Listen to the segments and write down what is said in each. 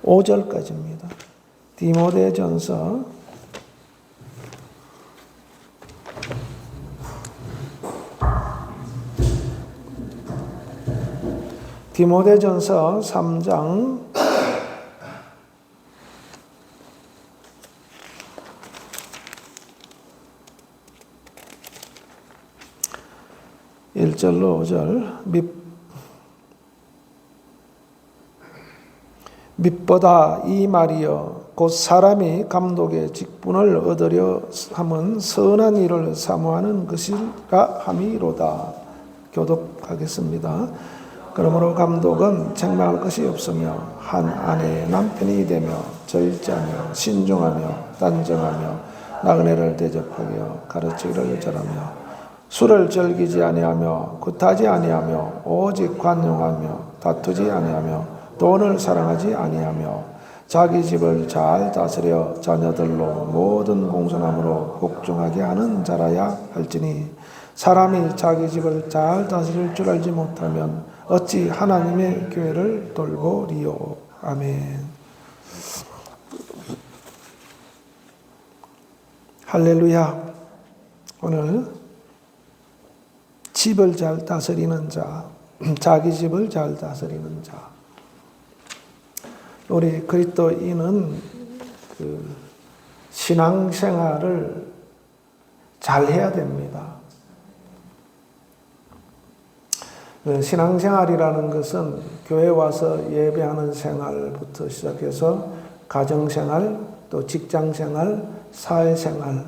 5절까지입니다. 디모데전서 3장 1절로 5절 밑보다 이 말이여 곧 사람이 감독의 직분을 얻으려 함은 선한 일을 사모하는 것이라 함이로다. 교독하겠습니다. 그러므로 감독은 책망할 것이 없으며 한 아내의 남편이 되며 절제하며 신중하며 단정하며 나그네를 대접하며 가르치기를 잘하며 술을 즐기지 아니하며 굿하지 아니하며 오직 관용하며 다투지 아니하며 돈을 사랑하지 아니하며 자기 집을 잘 다스려 자녀들로 모든 공손함으로 복종하게 하는 자라야 할지니 사람이 자기 집을 잘 다스릴 줄 알지 못하면 어찌 하나님의 교회를 돌보리요. 아멘. 할렐루야. 오늘 집을 잘 다스리는 자, 자기 집을 잘 다스리는 자. 우리 그리스도인은 신앙생활을 잘 해야 됩니다. 신앙생활이라는 것은 교회 와서 예배하는 생활부터 시작해서 가정생활, 또 직장생활, 사회생활,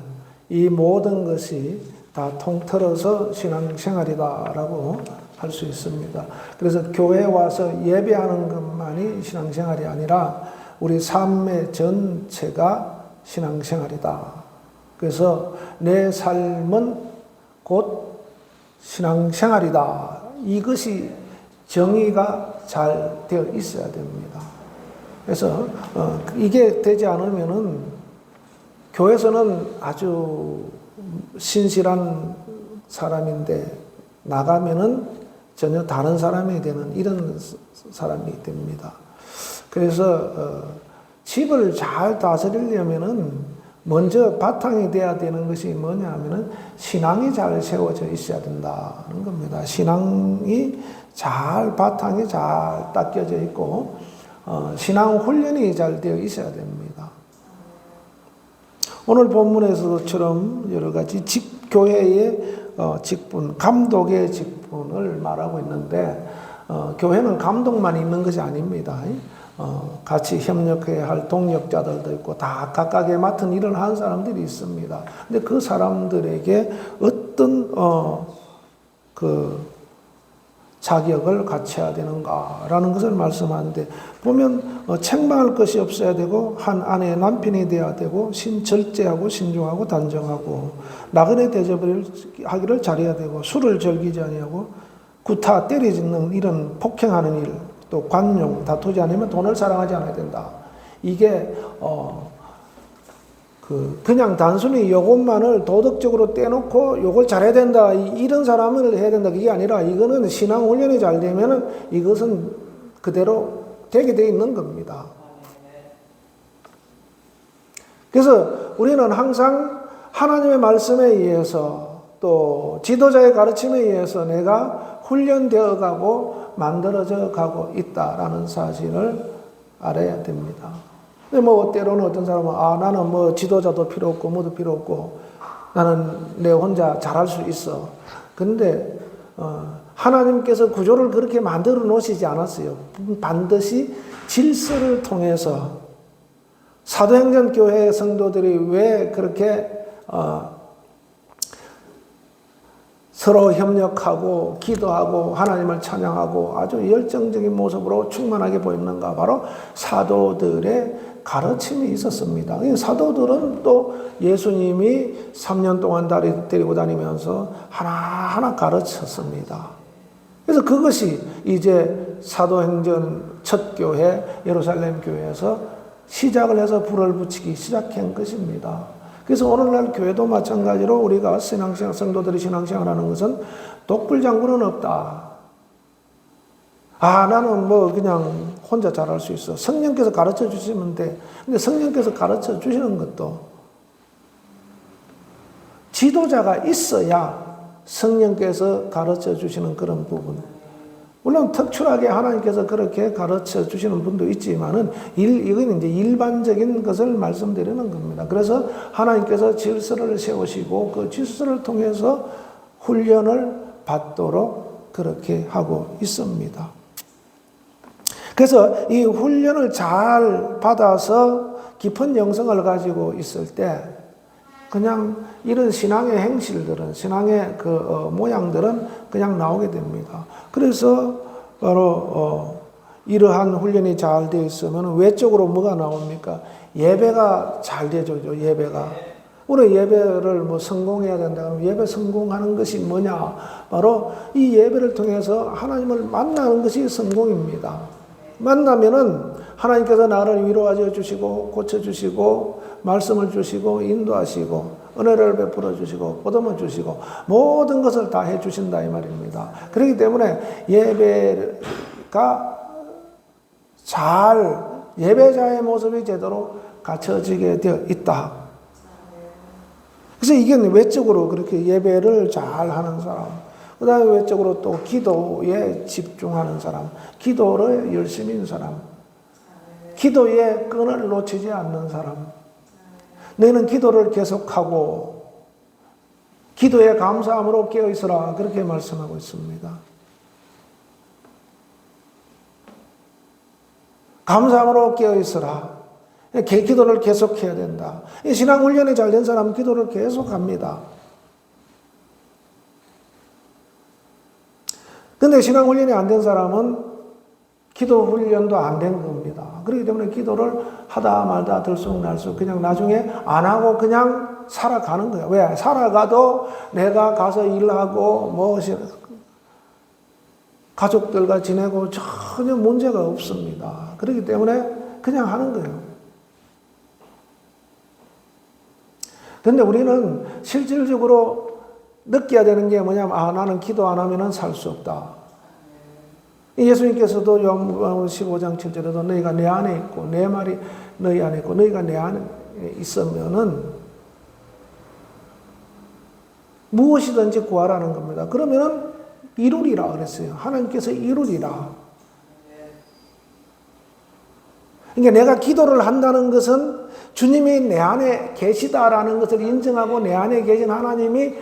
이 모든 것이 다 통틀어서 신앙생활이다라고 할 수 있습니다. 그래서 교회에 와서 예배하는 것만이 신앙생활이 아니라 우리 삶의 전체가 신앙생활이다. 그래서 내 삶은 곧 신앙생활이다. 이것이 정의가 잘 되어 있어야 됩니다. 그래서 이게 되지 않으면은 교회에서는 아주 신실한 사람인데 나가면은 전혀 다른 사람이 되는 이런 사람이 됩니다. 그래서 집을 잘 다스리려면은 먼저 바탕이 돼야 되는 것이 뭐냐 하면은 신앙이 잘 세워져 있어야 된다는 겁니다. 신앙이 바탕이 잘 닦여져 있고 신앙 훈련이 잘 되어 있어야 됩니다. 오늘 본문에서처럼 여러 가지 교회의 직분, 감독의 직분을 말하고 있는데 교회는 감독만 있는 것이 아닙니다. 같이 협력해야 할 동력자들도 있고 다 각각의 맡은 일을 하는 사람들이 있습니다. 근데 그 사람들에게 어떤 자격을 갖춰야 되는가라는 것을 말씀하는데 보면 책망할 것이 없어야 되고 한 아내의 남편이 되어야 되고 절제하고 신중하고 단정하고 나그네 대접을 하기를 잘해야 되고 술을 즐기지 아니하고 구타 때리는 이런 폭행하는 일, 또 관용 다투지 않으면 돈을 사랑하지 않아야 된다. 이게 그냥 단순히 요것만을 도덕적으로 떼놓고 요걸 잘해야 된다. 이런 사람을 해야 된다. 그게 아니라 이거는 신앙 훈련이 잘 되면은 이것은 그대로 되게 돼 있는 겁니다. 그래서 우리는 항상 하나님의 말씀에 의해서 또 지도자의 가르침에 의해서 내가 훈련되어 가고 만들어져 가고 있다라는 사실을 알아야 됩니다. 근데 때로는 어떤 사람은 나는 지도자도 필요 없고 뭐도 필요 없고 나는 내 혼자 잘할 수 있어. 근데 하나님께서 구조를 그렇게 만들어 놓으시지 않았어요. 반드시 질서를 통해서 사도행전 교회 성도들이 왜 그렇게 서로 협력하고 기도하고 하나님을 찬양하고 아주 열정적인 모습으로 충만하게 보였는가? 바로 사도들의 가르침이 있었습니다. 사도들은 또 예수님이 3년 동안 데리고 다니면서 하나하나 가르쳤습니다. 그래서 그것이 이제 사도행전 첫 교회 예루살렘 교회에서 시작을 해서 불을 붙이기 시작한 것입니다. 그래서 오늘날 교회도 마찬가지로 우리가 신앙생활, 성도들이 신앙생활하는 것은 독불장군은 없다. 나는 그냥 혼자 잘할 수 있어. 성령께서 가르쳐 주시면 돼. 근데 성령께서 가르쳐 주시는 것도 지도자가 있어야 성령께서 가르쳐 주시는 그런 부분. 물론 특출하게 하나님께서 그렇게 가르쳐 주시는 분도 있지만은 이건 이제 일반적인 것을 말씀드리는 겁니다. 그래서 하나님께서 질서를 세우시고 그 질서를 통해서 훈련을 받도록 그렇게 하고 있습니다. 그래서 이 훈련을 잘 받아서 깊은 영성을 가지고 있을 때 그냥 이런 신앙의 행실들은, 신앙의 모양들은 그냥 나오게 됩니다. 그래서 바로 이러한 훈련이 잘 되어 있으면 외적으로 뭐가 나옵니까? 예배가 잘 되죠. 예배가. 우리 예배를 성공해야 된다 그러면 예배 성공하는 것이 뭐냐? 바로 이 예배를 통해서 하나님을 만나는 것이 성공입니다. 만나면은 하나님께서 나를 위로하여 주시고 고쳐주시고 말씀을 주시고 인도하시고 은혜를 베풀어 주시고 보듬어 주시고 모든 것을 다 해주신다 이 말입니다. 그렇기 때문에 예배가 잘 예배자의 모습이 제대로 갖춰지게 되어 있다. 그래서 이게 외적으로 그렇게 예배를 잘 하는 사람, 그 다음에 외적으로 또 기도에 집중하는 사람, 기도를 열심히 하는 사람, 기도의 끈을 놓치지 않는 사람, 너희는 기도를 계속하고 기도에 감사함으로 깨어있으라 그렇게 말씀하고 있습니다. 감사함으로 깨어있으라. 기도를 계속해야 된다. 신앙 훈련이 잘 된 사람은 기도를 계속합니다. 근데 신앙 훈련이 안 된 사람은 기도 훈련도 안 된 겁니다. 그렇기 때문에 기도를 하다 말다 들쑥날쑥 그냥 나중에 안 하고 그냥 살아가는 거예요. 왜? 살아가도 내가 가서 일하고 가족들과 지내고 전혀 문제가 없습니다. 그렇기 때문에 그냥 하는 거예요. 그런데 우리는 실질적으로 느껴야 되는 게 뭐냐면 나는 기도 안 하면 살 수 없다. 예수님께서도 요한복음 15장 7절에도 너희가 내 안에 있고 내 말이 너희 안에 있고 너희가 내 안에 있으면은 무엇이든지 구하라는 겁니다. 그러면은 이루리라 그랬어요. 하나님께서 이루리라. 그러니까 내가 기도를 한다는 것은 주님이 내 안에 계시다라는 것을 인정하고 내 안에 계신 하나님이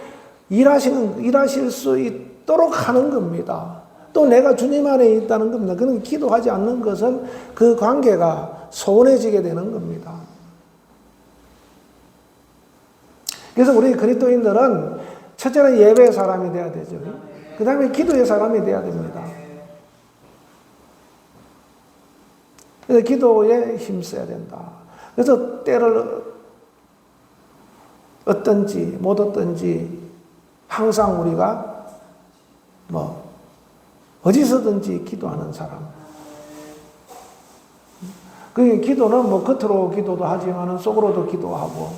일하실 수 있도록 하는 겁니다. 또 내가 주님 안에 있다는 겁니다. 그러니까 기도하지 않는 것은 그 관계가 소원해지게 되는 겁니다. 그래서 우리 그리스도인들은 첫째는 예배의 사람이 돼야 되죠. 그 다음에 기도의 사람이 돼야 됩니다. 그래서 기도에 힘써야 된다. 그래서 때를 얻든지 못 얻든지 항상 우리가 어디서든지 기도하는 사람. 그 기도는 겉으로 기도도 하지만 속으로도 기도하고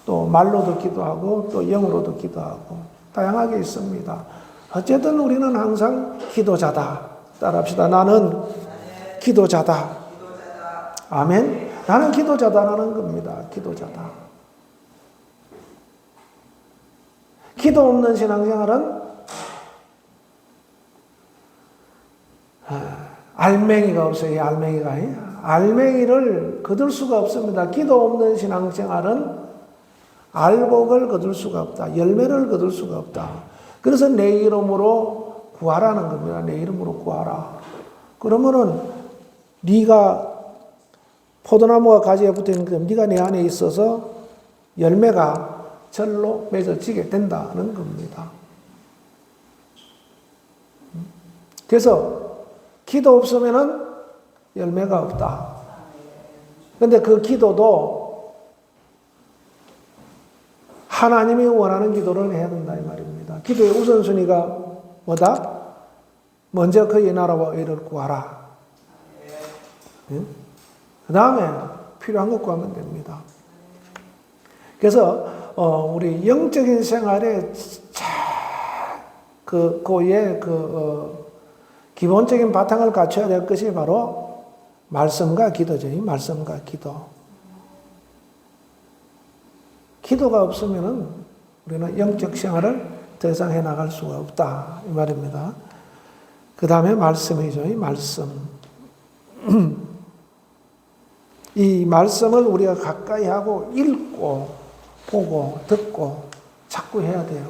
또 말로도 기도하고 또 영으로도 기도하고 다양하게 있습니다. 어쨌든 우리는 항상 기도자다. 따라합시다. 나는 기도자다. 아멘. 나는 기도자다라는 겁니다. 기도자다. 기도 없는 신앙생활은 알맹이가 없어요. 알맹이를 거둘 수가 없습니다. 기도 없는 신앙생활은 알곡을 거둘 수가 없다. 열매를 거둘 수가 없다. 그래서 내 이름으로 구하라는 겁니다. 내 이름으로 구하라. 그러면은 네가 포도나무가 가지에 붙어있는 것처럼 네가 내 안에 있어서 열매가 절로 맺어지게 된다는 겁니다. 그래서 기도 없으면은 열매가 없다. 그런데 그 기도도 하나님이 원하는 기도를 해야 된다 이 말입니다. 기도의 우선순위가 뭐다? 먼저 그의 나라와 의를 구하라. 그 다음에 필요한 것 구하면 됩니다. 그래서 우리 영적인 생활에 기본적인 바탕을 갖춰야 될 것이 바로 말씀과 기도죠. 말씀과 기도. 기도가 없으면은 우리는 영적 생활을 더 이상 해나갈 수가 없다. 이 말입니다. 그 다음에 말씀이죠. 이 말씀. 이 말씀을 우리가 가까이 하고 읽고 보고 듣고 자꾸 해야 돼요.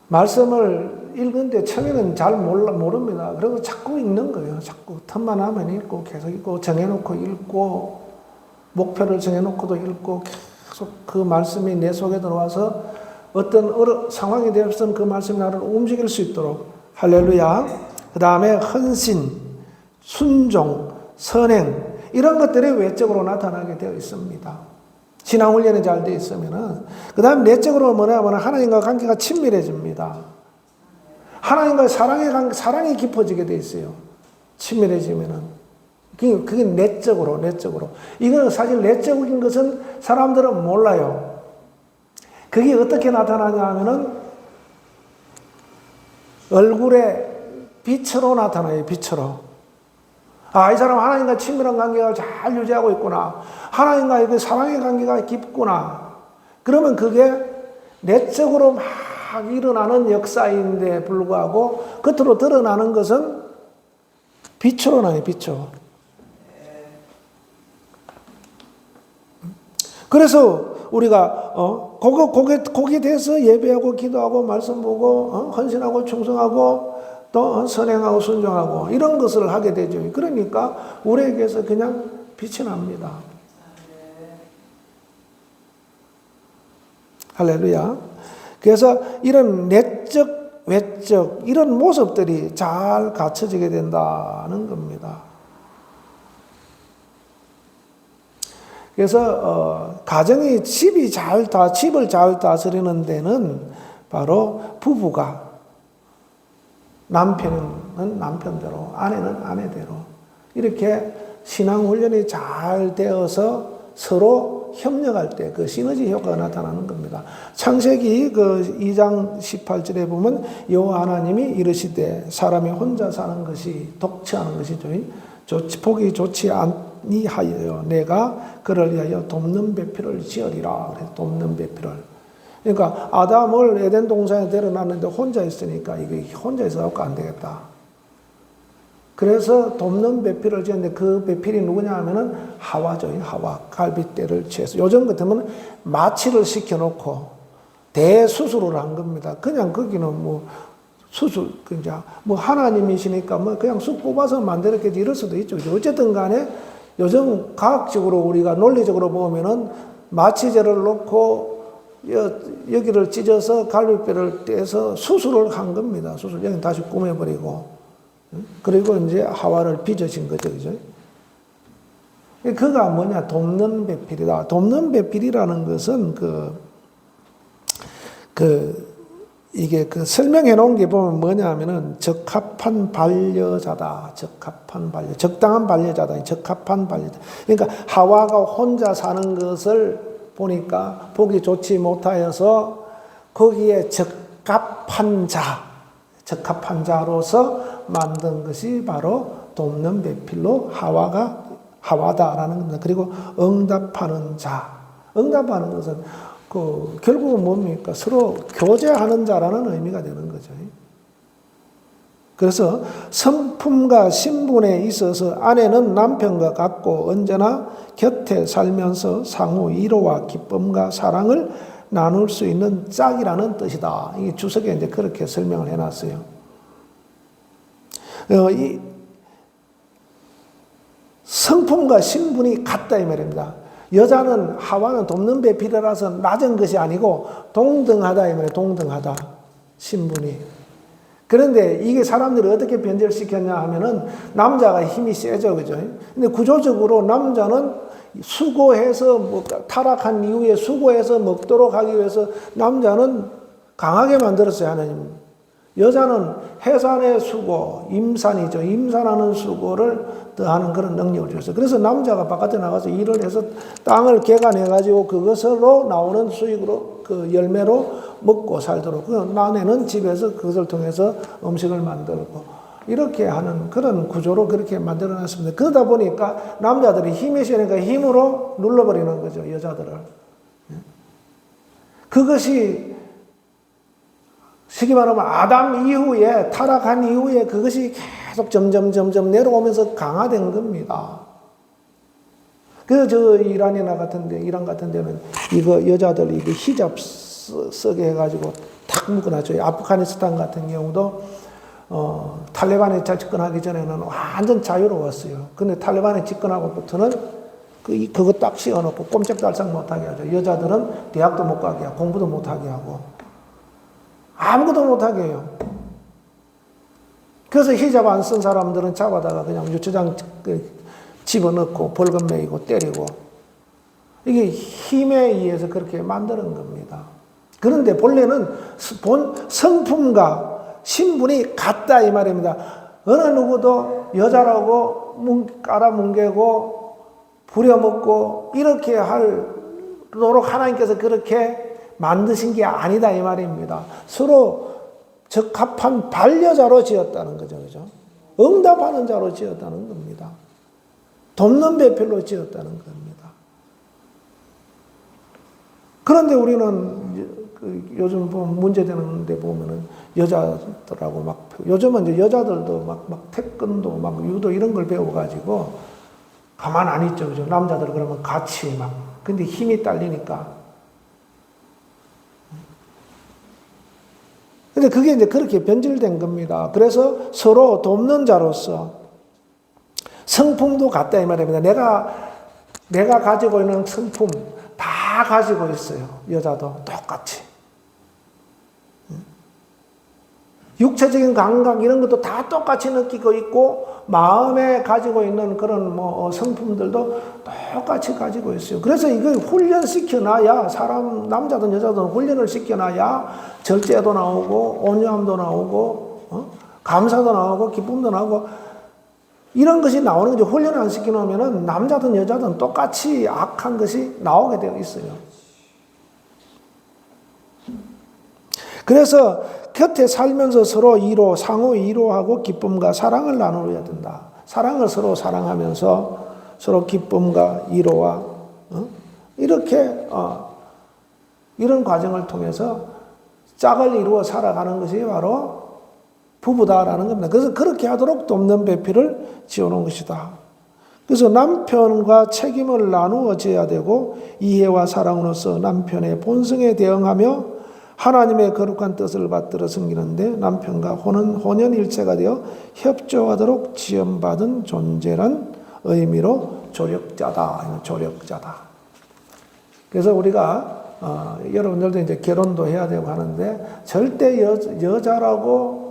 말씀을 읽는데 처음에는 잘 모릅니다. 그리고 자꾸 읽는 거예요. 자꾸 틈만 하면 읽고 계속 읽고 정해놓고 읽고 목표를 정해놓고도 읽고 계속 그 말씀이 내 속에 들어와서 어떤 상황이 되어서는 그 말씀이 나를 움직일 수 있도록 할렐루야. 그 다음에 헌신, 순종, 선행 이런 것들이 외적으로 나타나게 되어 있습니다. 신앙훈련이 잘 되어 있으면은 그 다음 내적으로 뭐냐면 하나님과 관계가 친밀해집니다. 하나님과 사랑이 깊어지게 되어 있어요. 친밀해지면은 그게 내적으로. 이거는 사실 내적인 것은 사람들은 몰라요. 그게 어떻게 나타나냐 하면은 얼굴에 빛으로 나타나요. 빛으로. 이 사람 하나님과 친밀한 관계가 잘 유지하고 있구나. 하나님과의 그 사랑의 관계가 깊구나. 그러면 그게 내적으로 막 일어나는 역사인데 불구하고 겉으로 드러나는 것은 빛으로 나요. 빛으로. 그래서 우리가 거기에 대해서 예배하고 기도하고 말씀 보고 헌신하고 충성하고 또 선행하고 순종하고 이런 것을 하게 되죠. 그러니까 우리에게서 그냥 빛이 납니다. 할렐루야. 그래서 이런 내적, 외적 이런 모습들이 잘 갖춰지게 된다는 겁니다. 그래서 가정이 집을 잘 다스리는 데는 바로 부부가 남편은 남편대로 아내는 아내대로 이렇게 신앙 훈련이 잘 되어서 서로 협력할 때 그 시너지 효과가 나타나는 겁니다. 창세기 그 2장 18절에 보면 여호와 하나님이 이르시되 사람이 혼자 사는 것이 독처하는 것이죠. 보기 좋지 아니하여 내가 그를 위하여 돕는 배필을 지으리라. 그래서 돕는 배필을. 그러니까 아담을 에덴 동산에 데려놨는데 혼자 있으니까 이게 혼자 있어갖고 안 되겠다. 그래서 돕는 배필을 지었는데 그 배필이 누구냐 하면은 하와죠. 하와. 갈빗대를 취해서. 요즘 같으면 마취를 시켜놓고 대수술을 한 겁니다. 그냥 거기는 수술, 하나님이시니까 그냥 쑥 뽑아서 만들었겠지 이럴 수도 있죠. 어쨌든 간에 요즘 과학적으로 우리가 논리적으로 보면은 마취제를 놓고 여기를 찢어서 갈비뼈를 떼서 수술을 한 겁니다. 여기 다시 꾸며버리고. 그리고 이제 하와를 빚어진 거죠. 그죠? 그가 뭐냐? 돕는 배필이다. 돕는 배필이라는 것은 이게 설명해 놓은 게 보면 뭐냐 하면은 적합한 반려자다. 적당한 반려자다. 적합한 반려자. 그러니까 하와가 혼자 사는 것을 보니까 보기 좋지 못하여서 거기에 적합한 자로서 만든 것이 바로 돕는 배필로 하와다라는 겁니다. 그리고 응답하는 자. 응답하는 것은 결국은 뭡니까? 서로 교제하는 자라는 의미가 되는 거죠. 그래서 성품과 신분에 있어서 아내는 남편과 같고 언제나 곁에 살면서 상호 위로와 기쁨과 사랑을 나눌 수 있는 짝이라는 뜻이다. 이게 주석에 이제 그렇게 설명을 해놨어요. 이 성품과 신분이 같다 이 말입니다. 여자는 하와는 돕는 배필이라서 낮은 것이 아니고 동등하다 이 말이에요. 동등하다. 신분이. 그런데 이게 사람들이 어떻게 변절시켰냐 하면은 남자가 힘이 세죠. 그죠? 근데 구조적으로 남자는 수고해서 타락한 이후에 수고해서 먹도록 하기 위해서 남자는 강하게 만들었어요. 하나님. 여자는 해산의 수고, 임산이죠. 임산하는 수고를 더하는 그런 능력을 줬어요. 그래서 남자가 바깥에 나가서 일을 해서 땅을 개간해가지고 그것으로 나오는 수익으로 그 열매로 먹고 살도록. 아내는 집에서 그것을 통해서 음식을 만들고 이렇게 하는 그런 구조로 그렇게 만들어놨습니다. 그러다 보니까 남자들이 힘이 세니까 힘으로 눌러버리는 거죠, 여자들을. 그것이 쉽게 말하면 아담 이후에, 타락한 이후에 그것이 계속 점점 내려오면서 강화된 겁니다. 이란 같은 데는 이거 여자들 이거 히잡 쓰게 해가지고 탁 묶어놨죠. 아프가니스탄 같은 경우도 탈레반에 집권하기 전에는 완전 자유로웠어요. 근데 탈레반에 집권하고부터는 그거 딱 씌워놓고 꼼짝달싹 못하게 하죠. 여자들은 대학도 못 가게 하고 공부도 못하게 하고 아무것도 못하게 해요. 그래서 히잡 안 쓴 사람들은 잡아다가 그냥 유치장 집어넣고 벌금 매이고 때리고 이게 힘에 의해서 그렇게 만드는 겁니다. 그런데 본래는 성품과 신분이 같다 이 말입니다. 어느 누구도 여자라고 깔아뭉개고 부려먹고 이렇게 하도록 하나님께서 그렇게 만드신 게 아니다 이 말입니다. 서로 적합한 반려자로 지었다는 거죠. 그죠? 응답하는 자로 지었다는 겁니다. 돕는 배필로 지었다는 겁니다. 그런데 우리는 요즘 문제되는 데 보면은 여자들하고 요즘은 이제 여자들도 막 태권도 유도 이런 걸 배워가지고 가만 안 있죠. 그죠? 남자들 그러면 같이 근데 힘이 딸리니까. 근데 그게 이제 그렇게 변질된 겁니다. 그래서 서로 돕는 자로서 성품도 같다 이 말입니다. 내가 가지고 있는 성품 다 가지고 있어요. 여자도 똑같이. 육체적인 감각 이런 것도 다 똑같이 느끼고 있고 마음에 가지고 있는 그런 성품들도 똑같이 가지고 있어요. 그래서 이걸 훈련시켜놔야 남자든 여자든 훈련을 시켜놔야 절제도 나오고 온유함도 나오고 감사도 나오고 기쁨도 나오고 이런 것이 나오는 거죠. 훈련을 안 시켜놓으면 남자든 여자든 똑같이 악한 것이 나오게 되어 있어요. 그래서 곁에 살면서 서로 상호 이로하고 기쁨과 사랑을 나누어야 된다. 사랑을 서로 사랑하면서 서로 기쁨과 이로와 이렇게 이런 과정을 통해서 짝을 이루어 살아가는 것이 바로 부부다라는 겁니다. 그래서 그렇게 하도록 돕는 배필을 지어놓은 것이다. 그래서 남편과 책임을 나누어져야 되고 이해와 사랑으로서 남편의 본성에 대응하며 하나님의 거룩한 뜻을 받들어 섬기는데 남편과 혼연일체가 되어 협조하도록 지원받은 존재란 의미로 조력자다. 그래서 우리가 여러분들도 이제 결혼도 해야 되고 하는데 절대 여자라고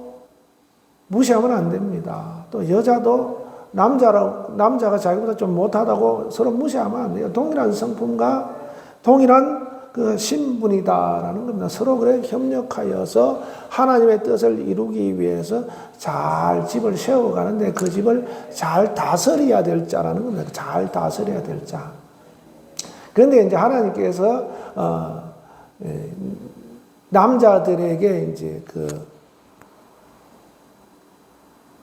무시하면 안 됩니다. 또 여자도 남자가 자기보다 좀 못하다고 서로 무시하면 안 돼요. 동일한 성품과 동일한 그 신분이다라는 겁니다. 서로 그래 협력하여서 하나님의 뜻을 이루기 위해서 잘 집을 세워가는데 그 집을 잘 다스려야 될 자라는 겁니다. 잘 다스려야 될 자. 그런데 이제 하나님께서 남자들에게 이제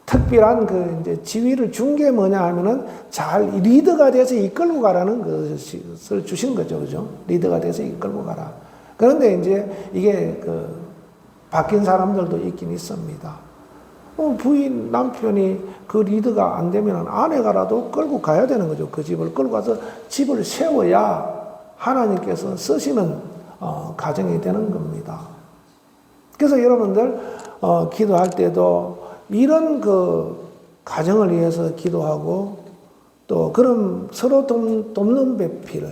특별한 이제 지위를 준 게 뭐냐 하면은 잘 리더가 돼서 이끌고 가라는 것을 주신 거죠. 그죠? 리더가 돼서 이끌고 가라. 그런데 이제 이게 바뀐 사람들도 있긴 있습니다. 남편이 그 리더가 안 되면 아내가라도 끌고 가야 되는 거죠. 그 집을 끌고 가서 집을 세워야 하나님께서 쓰시는 가정이 되는 겁니다. 그래서 여러분들 기도할 때도 이런 가정을 위해서 기도하고 또 그런 서로 돕는 배필,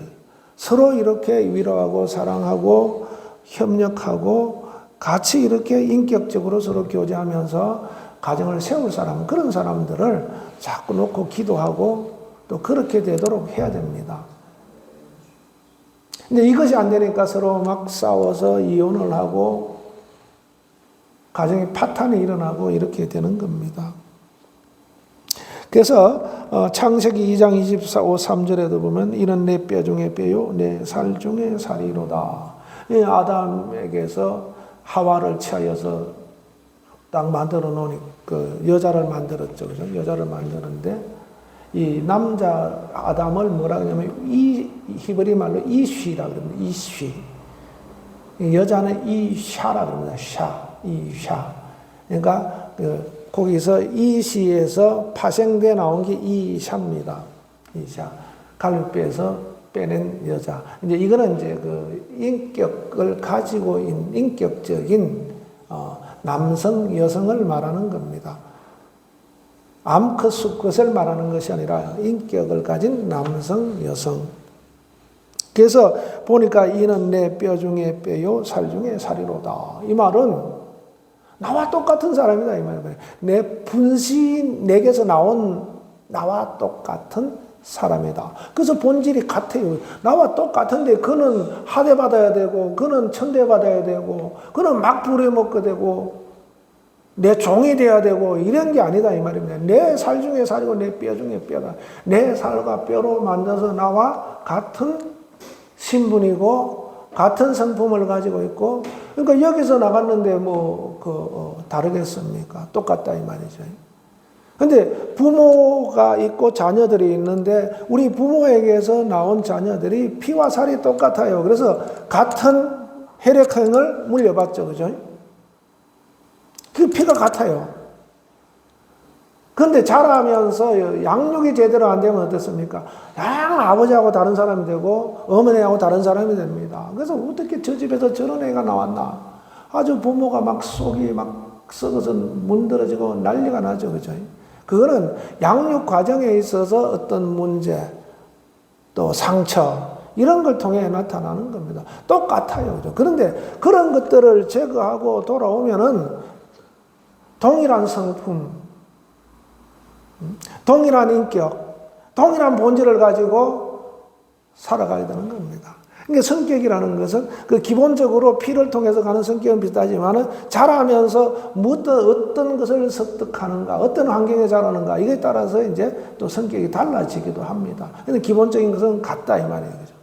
서로 이렇게 위로하고 사랑하고 협력하고 같이 이렇게 인격적으로 서로 교제하면서 가정을 세울 사람, 그런 사람들을 자꾸 놓고 기도하고 또 그렇게 되도록 해야 됩니다. 근데 이것이 안 되니까 서로 막 싸워서 이혼을 하고 가정에 파탄이 일어나고 이렇게 되는 겁니다. 그래서 창세기 2장 23절에도 보면 이는 내 뼈 중에 뼈요 내 살 중에 살이로다. 아담에게서 하와를 취하여서 딱 만들어 놓으니 그 여자를 만들었죠. 그죠? 여자를 만드는데 이 남자 아담을 뭐라 그러냐면 이 히브리 말로 이쉬라 그럽니다. 이쉬. 여자는 이샤라 그럽니다. 이샤. 그러니까 거기서 이시에서 파생돼 나온 게 이샤입니다. 이샤. 갈비뼈에서 빼낸 여자. 이제 이거는 이제 그 인격을 가지고 있는 인격적인 남성, 여성을 말하는 겁니다. 암컷, 수컷을 말하는 것이 아니라 인격을 가진 남성, 여성. 그래서 보니까 이는 내 뼈 중에 뼈요, 살 중에 살이로다. 이 말은 나와 똑같은 사람이다. 이 말이에요. 내 분신, 내게서 나온 나와 똑같은 사람이다. 그래서 본질이 같아요. 나와 똑같은데 그는 하대받아야 되고, 그는 천대받아야 되고, 그는 막 부려먹게 되고, 내 종이 돼야 되고 이런 게 아니다 이 말입니다. 내 살 중에 살이고 내 뼈 중에 뼈다. 내 살과 뼈로 만들어서 나와 같은 신분이고 같은 성품을 가지고 있고 그러니까 여기서 나갔는데 다르겠습니까? 똑같다 이 말이죠. 근데 부모가 있고 자녀들이 있는데 우리 부모에게서 나온 자녀들이 피와 살이 똑같아요. 그래서 같은 혈액형을 물려받죠. 그죠? 그 피가 같아요. 그런데 자라면서 양육이 제대로 안 되면 어떻습니까? 아버지하고 다른 사람이 되고 어머니하고 다른 사람이 됩니다. 그래서 어떻게 저 집에서 저런 애가 나왔나? 아주 부모가 막 속이 막 썩어서 문드러지고 난리가 나죠. 그죠? 그거는 양육 과정에 있어서 어떤 문제, 또 상처, 이런 걸 통해 나타나는 겁니다. 똑같아요. 그죠? 그런데 그런 것들을 제거하고 돌아오면은 동일한 성품, 동일한 인격, 동일한 본질을 가지고 살아가야 되는 겁니다. 그러니까 성격이라는 것은 그 기본적으로 피를 통해서 가는 성격은 비슷하지만 자라면서 어떤 것을 습득하는가, 어떤 환경에 자라는가 이거에 따라서 이제 또 성격이 달라지기도 합니다. 근데 기본적인 것은 같다 이 말이에요. 그죠?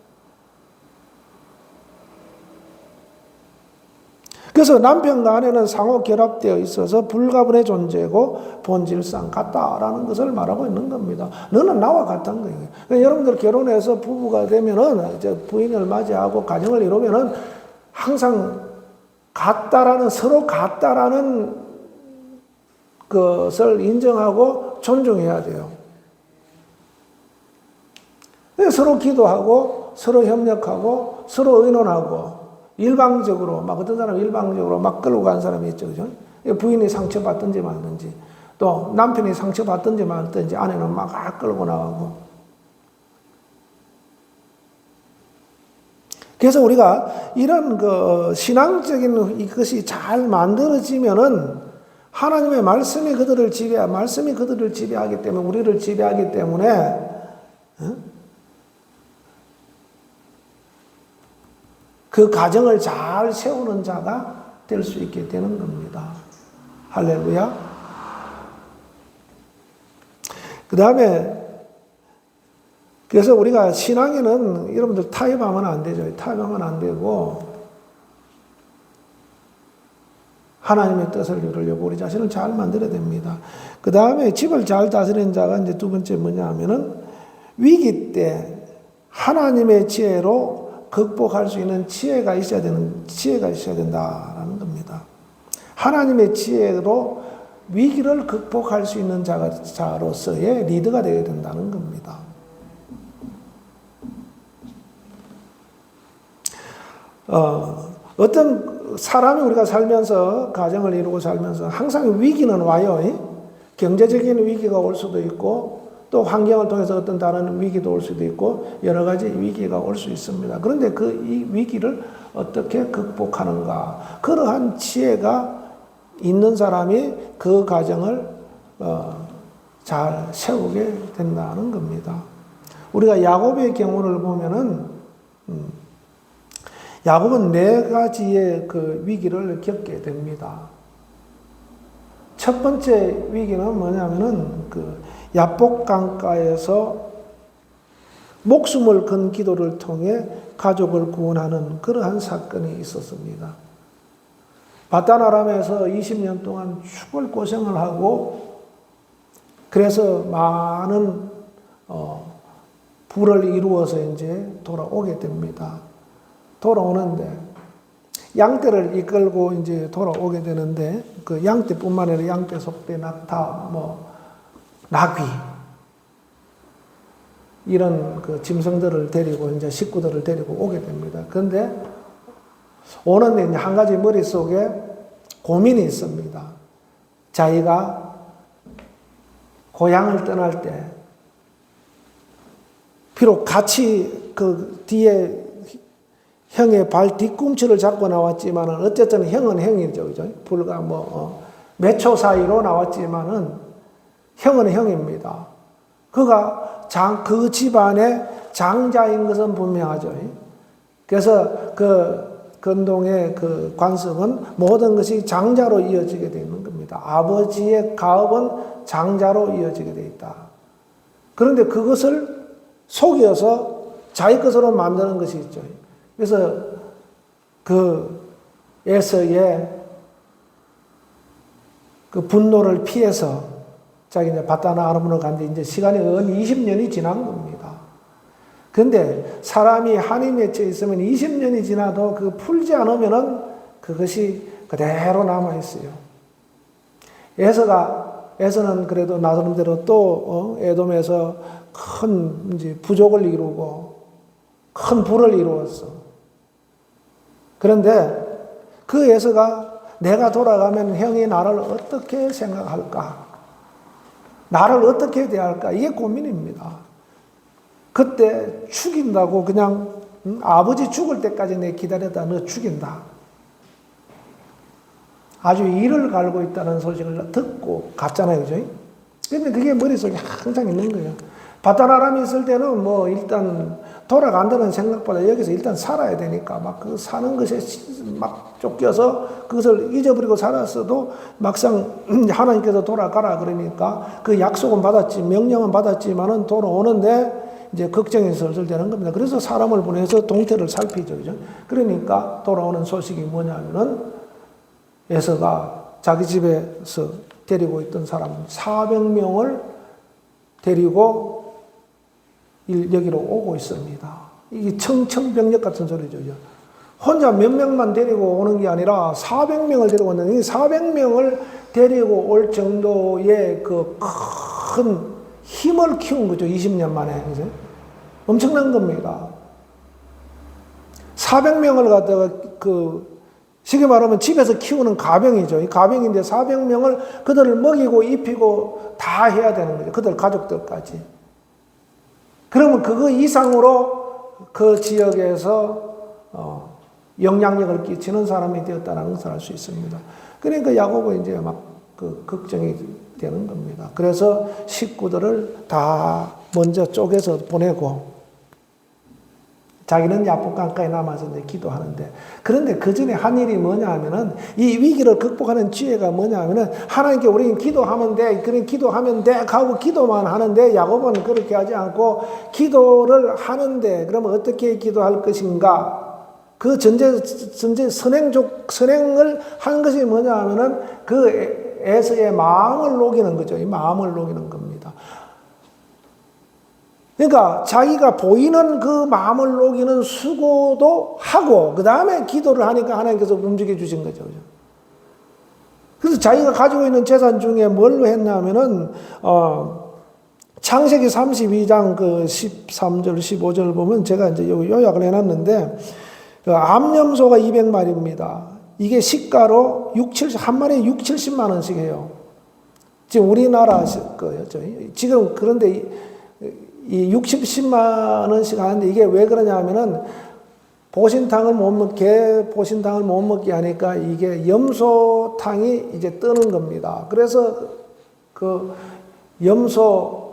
그래서 남편과 아내는 상호 결합되어 있어서 불가분의 존재고 본질상 같다라는 것을 말하고 있는 겁니다. 너는 나와 같은 거예요. 그러니까 여러분들 결혼해서 부부가 되면은 이제 부인을 맞이하고 가정을 이루면은 항상 같다라는 서로 같다라는 것을 인정하고 존중해야 돼요. 서로 기도하고 서로 협력하고 서로 의논하고 일방적으로 막 어떤 사람 일방적으로 막 끌고 간 사람이 있죠. 그죠? 부인이 상처받든지 말든지 또 남편이 상처받든지 말든지 아내는 막 끌고 나가고. 그래서 우리가 이런 신앙적인 이것이 잘 만들어지면은 하나님의 말씀이 그들을 지배하기 때문에 우리를 지배하기 때문에 그 가정을 잘 세우는 자가 될 수 있게 되는 겁니다. 할렐루야. 그 다음에 그래서 우리가 신앙에는 여러분들 타협하면 안 되죠. 타협하면 안 되고 하나님의 뜻을 이루려고 우리 자신을 잘 만들어야 됩니다. 그 다음에 집을 잘 다스리는 자가 이제 두 번째 뭐냐 하면은 위기 때 하나님의 지혜로 극복할 수 있는 지혜가 있어야 된다라는 겁니다. 하나님의 지혜로 위기를 극복할 수 있는 자로서의 리더가 되어야 된다는 겁니다. 어떤 사람이 우리가 살면서 가정을 이루고 살면서 항상 위기는 와요. 경제적인 위기가 올 수도 있고 또 환경을 통해서 어떤 다른 위기도 올 수도 있고 여러 가지 위기가 올 수 있습니다. 그런데 이 위기를 어떻게 극복하는가? 그러한 지혜가 있는 사람이 그 가정을 잘 세우게 된다는 겁니다. 우리가 야곱의 경우를 보면은 야곱은 4가지의 그 위기를 겪게 됩니다. 첫 번째 위기는 뭐냐면은 야복 강가에서 목숨을 건 기도를 통해 가족을 구원하는 그러한 사건이 있었습니다. 바단 아람에서 20년 동안 죽을 고생을 하고 그래서 많은 부를 이루어서 이제 돌아오게 됩니다. 돌아오는데 양떼를 이끌고 이제 돌아오게 되는데 그 양떼뿐만 아니라 양떼, 속떼, 낙타, 나귀 이런 그 짐승들을 데리고 이제 식구들을 데리고 오게 됩니다. 그런데 오는데 이제 한 가지 머릿속에 고민이 있습니다. 자기가 고향을 떠날 때 비록 같이 그 뒤에 형의 발 뒤꿈치를 잡고 나왔지만은 어쨌든 형은 형이죠, 그죠? 불과 몇 초 사이로 나왔지만은 형은 형입니다. 그가 그 집안의 장자인 것은 분명하죠. 그래서 그 근동의 그 관습은 모든 것이 장자로 이어지게 되는 겁니다. 아버지의 가업은 장자로 이어지게 되어 있다. 그런데 그것을 속여서 자기 것으로 만드는 것이 있죠. 그래서 그 에서의 그 분노를 피해서 자기 이제 바단 아람으로 갔는데 이제 시간이 20년이 지난 겁니다. 그런데 사람이 한이 맺혀 있으면 20년이 지나도 그 풀지 않으면은 그것이 그대로 남아 있어요. 에서는 그래도 나름대로 또 에돔에서 큰 이제 부족을 이루고 큰 부를 이루었어. 그런데 그 에서가 내가 돌아가면 형이 나를 어떻게 생각할까? 나를 어떻게 대할까? 이게 고민입니다. 그때 죽인다고 그냥 아버지 죽을 때까지 내 기다렸다 너 죽인다. 아주 이를 갈고 있다는 소식을 듣고 갔잖아요. 그죠? 근데 그게 머릿속에 항상 있는 거예요. 바단 아람이 있을 때는 일단 돌아간다는 생각보다 여기서 일단 살아야 되니까 막 그 사는 것에 막 쫓겨서 그것을 잊어버리고 살았어도 막상 하나님께서 돌아가라 그러니까 그 약속은 받았지, 명령은 받았지만은 돌아오는데 이제 걱정이 슬슬 되는 겁니다. 그래서 사람을 보내서 동태를 살피죠. 그죠? 그러니까 돌아오는 소식이 뭐냐면은 에서가 자기 집에서 데리고 있던 사람 400명을 데리고 여기로 오고 있습니다. 이게 청천벽력 같은 소리죠. 혼자 몇 명만 데리고 오는 게 아니라 400명을 데리고 왔는데 이 400명을 데리고 올 정도의 그 큰 힘을 키운 거죠. 20년 만에. 그죠? 엄청난 겁니다. 400명을 갖다가 쉽게 말하면 집에서 키우는 가병이죠. 이 가병인데 400명을 그들을 먹이고 입히고 다 해야 되는 거죠. 그들 가족들까지. 그러면 그거 이상으로 그 지역에서 영향력을 끼치는 사람이 되었다는 것을 알 수 있습니다. 그러니까 야곱은 이제 막 걱정이 되는 겁니다. 그래서 식구들을 다 먼저 쪼개서 보내고 자기는 야복강가에 남아서 이제 기도하는데 그런데 그 전에 한 일이 뭐냐 하면은 이 위기를 극복하는 지혜가 뭐냐 하면은 하나님께 우리는 기도하면 돼. 그런 기도하면 돼. 하고 기도만 하는데 야곱은 그렇게 하지 않고 기도를 하는데 그러면 어떻게 기도할 것인가? 그 선행을 한 것이 뭐냐 하면은 그 에서의 마음을 녹이는 거죠. 이 마음을 녹이는 겁니다. 그러니까 자기가 보이는 그 마음을 녹이는 수고도 하고 그 다음에 기도를 하니까 하나님께서 움직여 주신 거죠. 그래서 자기가 가지고 있는 재산 중에 뭘로 했냐면은 창세기 32장 그 13절 15절 보면 제가 이제 요약을 해놨는데 암염소가 200마리입니다. 이게 시가로 한 마리에 6, 70만 원씩 해요. 지금 우리나라 거였죠. 지금 그런데 이 60, 10만 원씩 하는데 이게 왜 그러냐 하면은 개 보신탕을 못 먹게 하니까 이게 염소탕이 이제 뜨는 겁니다. 그래서 그 염소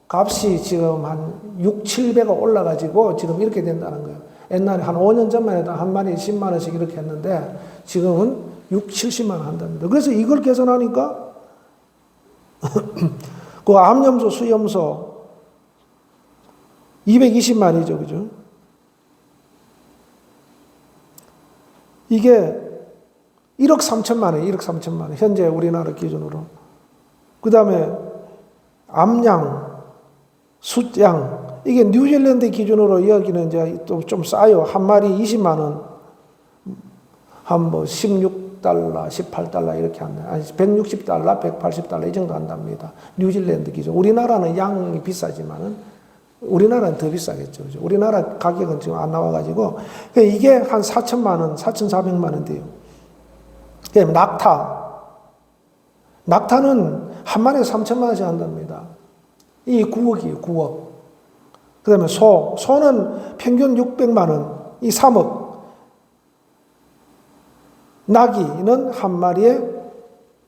값이 지금 한 6, 7배가 올라가지고 지금 이렇게 된다는 거예요. 옛날에 한 5년 전만 해도 한 마리에 10만 원씩 이렇게 했는데 지금은 6, 70만 원 한답니다. 그래서 이걸 계산하니까 그 암염소, 수염소 220마리죠. 그죠? 1억 3천만 원, 1억 3천만 원. 현재 우리나라 기준으로. 그 다음에 암양, 숫양. 이게 뉴질랜드 기준으로 여기는 이제 또 좀 싸요. 한 마리 20만 원. 한 뭐 16달러, 18달러 이렇게 한다. 아니 160달러, 180달러 이 정도 한답니다. 뉴질랜드 기준. 우리나라는 양이 비싸지만은 우리나라는 더 비싸겠죠. 그죠? 우리나라 가격은 지금 안 나와가지고 이게 한 4천만 원, 4,400만 원 돼요. 그다음에 낙타는 한 마리에 3천만 원씩 한답니다. 이 9억이에요, 9억. 그 다음에 소는 평균 600만 원, 이 3억. 나귀는 한 마리에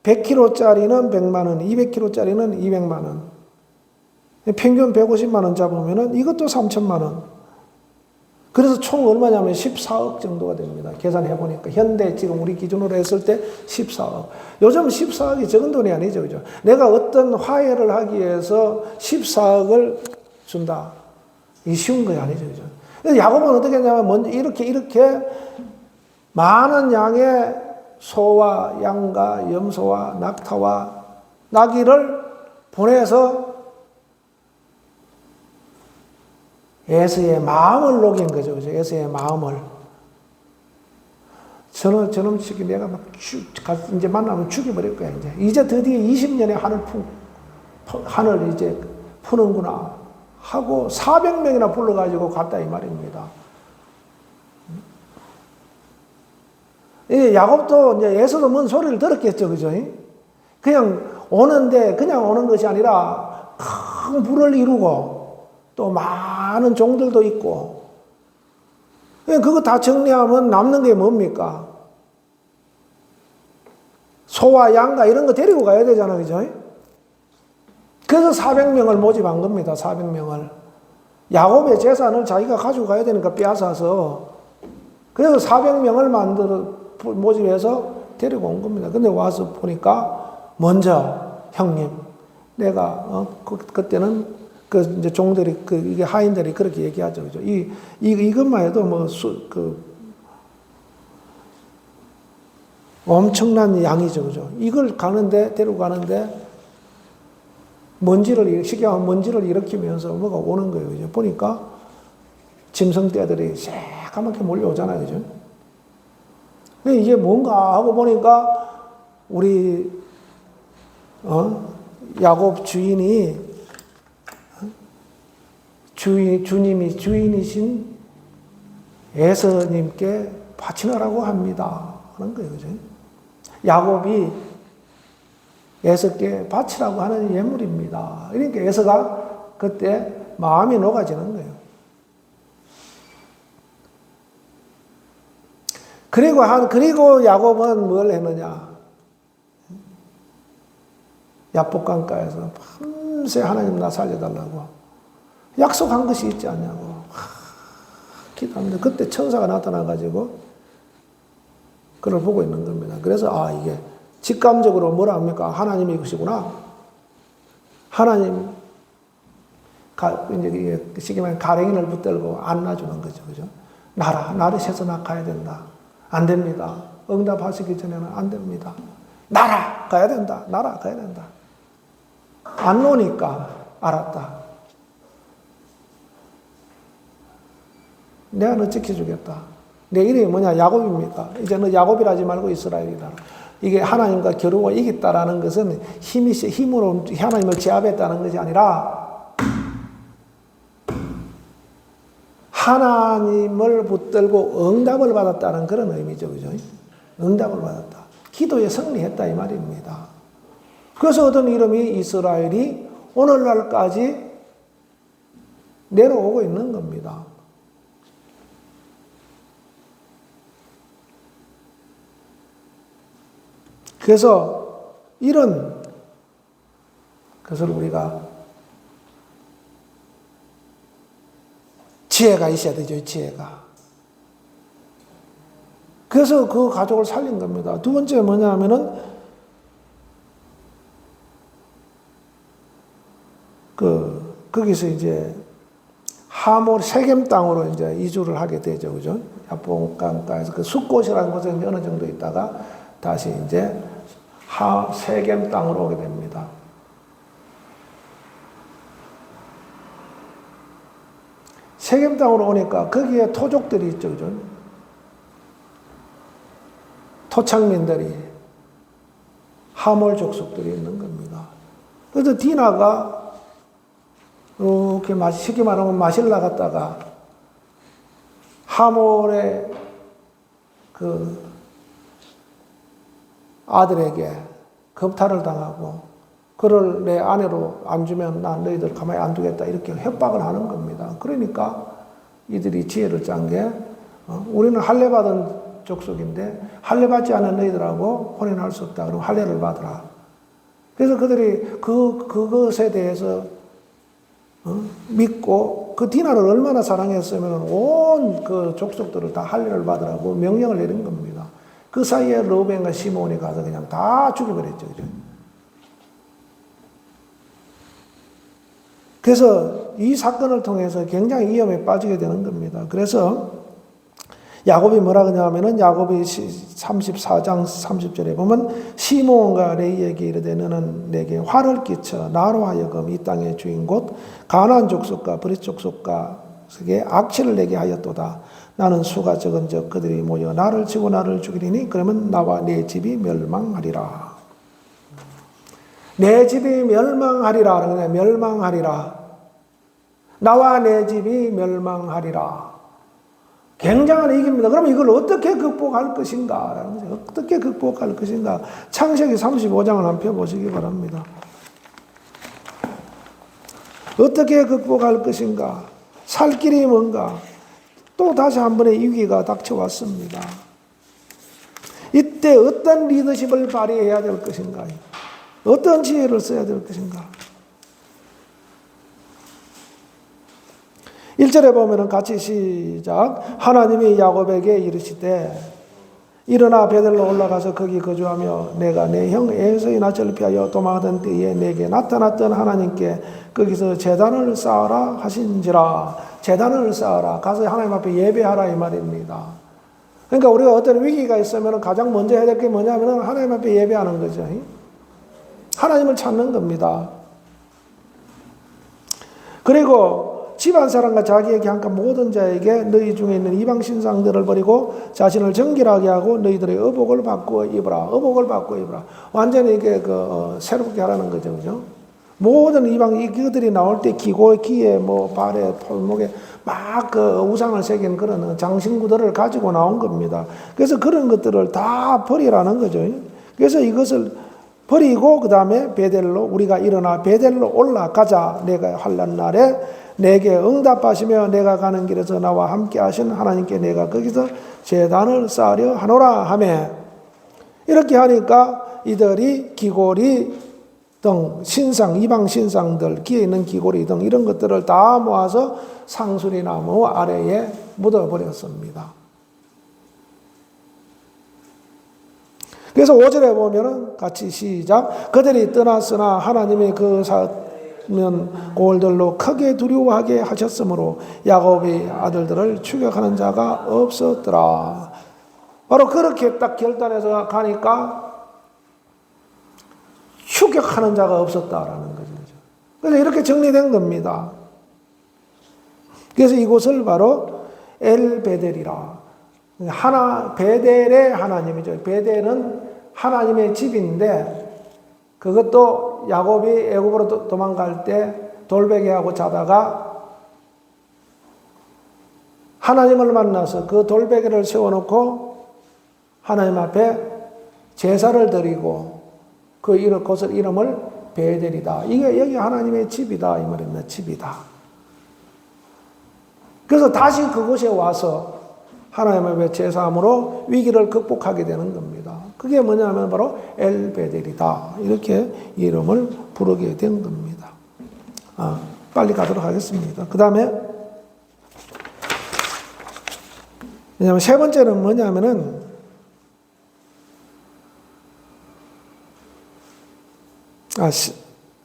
100kg짜리는 100만 원, 200kg짜리는 200만 원. 평균 150만 원 잡으면 이것도 3천만 원. 그래서 총 얼마냐면 14억 정도가 됩니다. 계산해 보니까. 현대 지금 우리 기준으로 했을 때 14억. 요즘 14억이 적은 돈이 아니죠. 그죠? 내가 어떤 화해를 하기 위해서 14억을 준다. 이 쉬운 거 아니죠. 그죠? 그래서 야곱은 어떻게 했냐면 먼저 이렇게 많은 양의 소와 양과 염소와 낙타와 나귀를 보내서 에서의 마음을 녹인 거죠. 그죠? 에서의 마음을. 저놈 새끼 내가 막 이제 만나면 죽여버릴 거야, 이제 드디어 20년의 한을 이제 푸는구나 하고 400명이나 불러가지고 갔다 이 말입니다. 야곱도 이제 에서도 뭔 소리를 들었겠죠. 그죠? 그냥 오는 것이 아니라 큰 부를 이루고 또 많은 종들도 있고, 그거 다 정리하면 남는 게 뭡니까? 소와 양과 이런 거 데리고 가야 되잖아요. 그죠? 그래서 400명을 모집한 겁니다. 400명을. 야곱의 재산을 자기가 가지고 가야 되니까 빼앗아서. 그래서 400명을 모집해서 데리고 온 겁니다. 근데 와서 보니까 먼저 형님, 내가 그때는 이제 종들이 이게 하인들이 그렇게 얘기하죠. 그죠? 이것만 해도 엄청난 양이죠. 그죠? 이걸 데리고 가는데 쉽게 하면 먼지를 일으키면서 뭐가 오는 거예요. 그죠? 보니까 짐승떼들이 새까맣게 몰려오잖아요. 그죠? 이게 뭔가 하고 보니까 우리 야곱 주인이신 에서님께 바치느라고 합니다 하는 거예요. 그죠? 야곱이 에서께 바치라고 하는 예물입니다. 그러니까 에서가 그때 마음이 녹아지는 거예요. 그리고 야곱은 뭘 했느냐? 야복강가에서 밤새 하나님 나 살려달라고 약속한 것이 있지 않냐고 기도하는데 그때 천사가 나타나가지고 그걸 보고 있는 겁니다. 그래서 이게 직감적으로 뭐라 합니까? 하나님의 것이구나. 하나님 이제 쉽게 말하면 가랭이를 붙들고 안아주는 거죠. 그죠? 나를 세서 나 가야 된다. 안 됩니다. 응답하시기 전에는 안 됩니다. 나라 가야 된다. 안 노니까 알았다. 내가 너 지켜주겠다. 내 이름이 뭐냐? 야곱입니까? 이제 너 야곱이라지 말고 이스라엘이다. 이게 하나님과 겨루고 이겼다라는 것은 힘으로 하나님을 제압했다는 것이 아니라 하나님을 붙들고 응답을 받았다는 그런 의미죠. 그죠? 응답을 받았다. 기도에 승리했다 이 말입니다. 그래서 얻은 이름이 이스라엘이 오늘날까지 내려오고 있는 겁니다. 그래서 이런 것을 우리가 지혜가 있어야 되죠. 지혜가. 그래서 그 가족을 살린 겁니다. 두 번째 뭐냐면은 거기서 이제 세겜 땅으로 이제 이주를 하게 되죠. 그죠? 야복강가에서 그 숫곳이라는 곳에 어느 정도 있다가 다시 이제 세겜 땅으로 오게 됩니다. 세겜 땅으로 오니까 거기에 토족들이 있죠, 그죠? 토착민들이, 하몰 족속들이 있는 겁니다. 그래서 디나가 이렇게 쉽게 말하면 마실라 갔다가 하몰의 그 아들에게 겁탈을 당하고 그를 내 아내로 안 주면 난 너희들 가만히 안 두겠다 이렇게 협박을 하는 겁니다. 그러니까 이들이 지혜를 짠 게 우리는 할례 받은 족속인데 할례 받지 않은 너희들하고 혼인할 수 없다. 그럼 할례를 받으라. 그래서 그들이 그것에 대해서 믿고 그 디나를 얼마나 사랑했으면 온 그 족속들을 다 할례를 받으라고 명령을 내린 겁니다. 그 사이에 르우벤과 시므온이 가서 그냥 다 죽여버렸죠. 그래서 이 사건을 통해서 굉장히 위험에 빠지게 되는 겁니다. 그래서 야곱이 뭐라 그러냐면은 야곱이 34장 30절에 보면 시므온과 레이에게 이르되 너는 내게 화를 끼쳐 나로 하여금 이 땅의 주인 곧 가나안 족속과 브릿 족속과에게 악취를 내게 하였도다. 나는 수가 적은즉 그들이 모여 나를 치고 나를 죽이리니 그러면 나와 내 집이 멸망하리라. 내 집이 멸망하리라. 그러네. 멸망하리라. 나와 내 집이 멸망하리라. 굉장한 얘기입니다. 그럼 이걸 어떻게 극복할 것인가? 어떻게 극복할 것인가? 창세기 35장을 한번 펴보시기 바랍니다. 어떻게 극복할 것인가? 살 길이 뭔가? 또 다시 한 번의 위기가 닥쳐왔습니다. 이때 어떤 리더십을 발휘해야 될 것인가? 어떤 지혜를 써야 될 것인가? 1절에 보면 같이 시작. 하나님이 야곱에게 이르시되 일어나 베델로 올라가서 거기 거주하며 내가 내 형 에서의 낯을 피하여 도망하던 때에 내게 나타났던 하나님께 거기서 제단을 쌓아라 하신지라. 제단을 쌓아라. 가서 하나님 앞에 예배하라 이 말입니다. 그러니까 우리가 어떤 위기가 있으면 가장 먼저 해야 될 게 뭐냐면 하나님 앞에 예배하는 거죠. 하나님을 찾는 겁니다. 그리고 집안 사람과 자기에게 한가 모든 자에게 너희 중에 있는 이방 신상들을 버리고 자신을 정결하게 하고 너희들의 의복을 바꾸어 입으라. 의복을 바꾸어 입으라. 완전히 이게 새롭게 하라는 거죠, 그죠? 모든 이방 이들이 나올 때 귀에 발에 팔목에 막 우상을 새긴 그런 장신구들을 가지고 나온 겁니다. 그래서 그런 것들을 다 버리라는 거죠. 그래서 이것을 버리고 그 다음에 베델로 우리가 일어나 베델로 올라가자. 내가 환난 날에 내게 응답하시며 내가 가는 길에서 나와 함께 하신 하나님께 내가 거기서 제단을 쌓으려 하노라 하며 이렇게 하니까 이들이 기고리 등 신상, 이방 신상들, 귀에 있는 기고리 등 이런 것들을 다 모아서 상수리 나무 아래에 묻어버렸습니다. 그래서 5절에 보면은 같이 시작. 그들이 떠났으나 하나님이 그 사면 골들로 크게 두려워하게 하셨으므로 야곱의 아들들을 추격하는 자가 없었더라. 바로 그렇게 딱 결단해서 가니까 추격하는 자가 없었다라는 거죠. 그래서 이렇게 정리된 겁니다. 그래서 이곳을 바로 엘베델이라. 베델의 하나님이죠. 베델은 하나님의 집인데 그것도 야곱이 애굽으로 도망갈 때 돌베개하고 자다가 하나님을 만나서 그 돌베개를 세워놓고 하나님 앞에 제사를 드리고 그것을 이름을 베델이다. 이게 여기 하나님의 집이다. 이 말입니다. 집이다. 그래서 다시 그곳에 와서 하나님 앞에 제사함으로 위기를 극복하게 되는 겁니다. 그게 뭐냐면 바로 엘베델이다. 이렇게 이름을 부르게 된 겁니다. 빨리 가도록 하겠습니다. 그 다음에 왜냐하면 세 번째는 뭐냐면은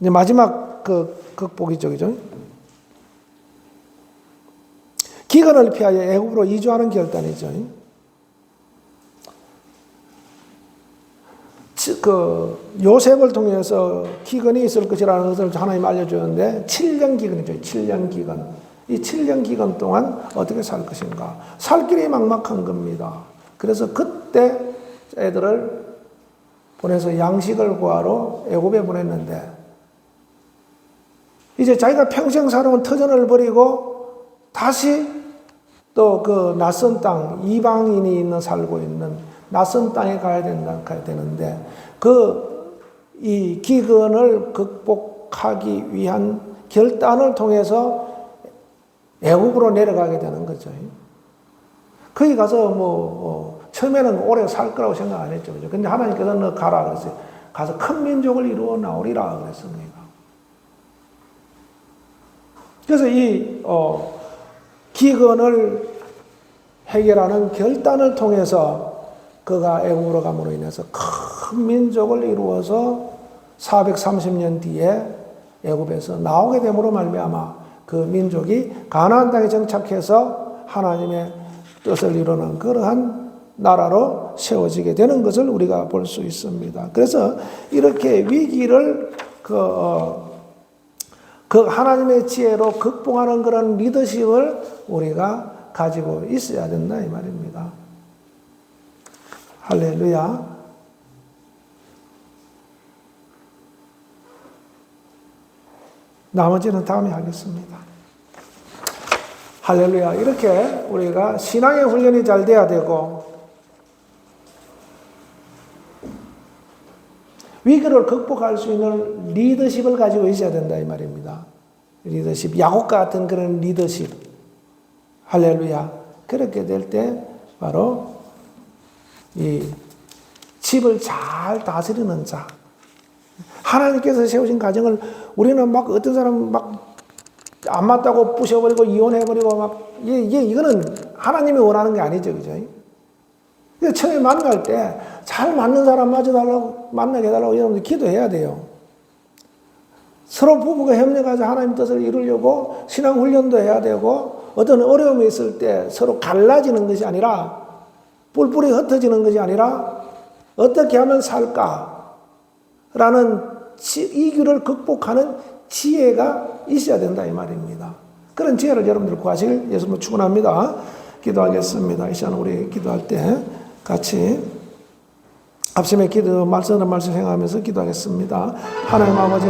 이제 마지막 극복이죠, 그죠? 기근을 피하여 애굽으로 이주하는 결단이죠. 요셉을 통해서 기근이 있을 것이라는 것을 하나님 알려주는데 7년 기근이죠. 7년 기근. 이 7년 기간 동안 어떻게 살 것인가. 살 길이 막막한 겁니다. 그래서 그때 애들을 보내서 양식을 구하러 애굽에 보냈는데 이제 자기가 평생 살아온 터전을 버리고 다시 또 그 낯선 땅, 이방인이 살고 있는 낯선 땅에 가야 되는데 이 기근을 극복하기 위한 결단을 통해서 애굽으로 내려가게 되는 거죠. 거기 가서 처음에는 오래 살 거라고 생각 안 했죠. 근데 하나님께서 너 가라 그랬어요. 가서 큰 민족을 이루어 나오리라 그랬습니다. 그래서 이 기근을 해결하는 결단을 통해서 그가 애굽으로 감으로 인해서 큰 민족을 이루어서 430년 뒤에 애굽에서 나오게 됨으로 말미암아 그 민족이 가나안 땅에 정착해서 하나님의 뜻을 이루는 그러한 나라로 세워지게 되는 것을 우리가 볼 수 있습니다. 그래서 이렇게 위기를 그 하나님의 지혜로 극복하는 그런 리더십을 우리가 가지고 있어야 된다 이 말입니다. 할렐루야. 나머지는 다음에 하겠습니다. 할렐루야. 이렇게 우리가 신앙의 훈련이 잘 돼야 되고 위기를 극복할 수 있는 리더십을 가지고 있어야 된다 이 말입니다. 리더십, 야곱과 같은 그런 리더십. 할렐루야. 그렇게 될 때 바로 이 집을 잘 다스리는 자. 하나님께서 세우신 가정을 우리는 막 어떤 사람 막 안 맞다고 부셔버리고 이혼해버리고 막 이거는 하나님이 원하는 게 아니죠, 그죠? 처음에 만날 때 잘 맞는 사람 만나게 해달라고 여러분들 기도해야 돼요. 서로 부부가 협력해서 하나님 뜻을 이루려고 신앙 훈련도 해야 되고 어떤 어려움이 있을 때 서로 갈라지는 것이 아니라 뿔뿔이 흩어지는 것이 아니라 어떻게 하면 살까라는 이 길을 극복하는 지혜가 있어야 된다 이 말입니다. 그런 지혜를 여러분들 구하시길 예수님으로 축원합니다. 기도하겠습니다. 이 시간 우리 기도할 때 같이 앞심의 기도 말씀 생각하면서 기도하겠습니다. 하나님 아버지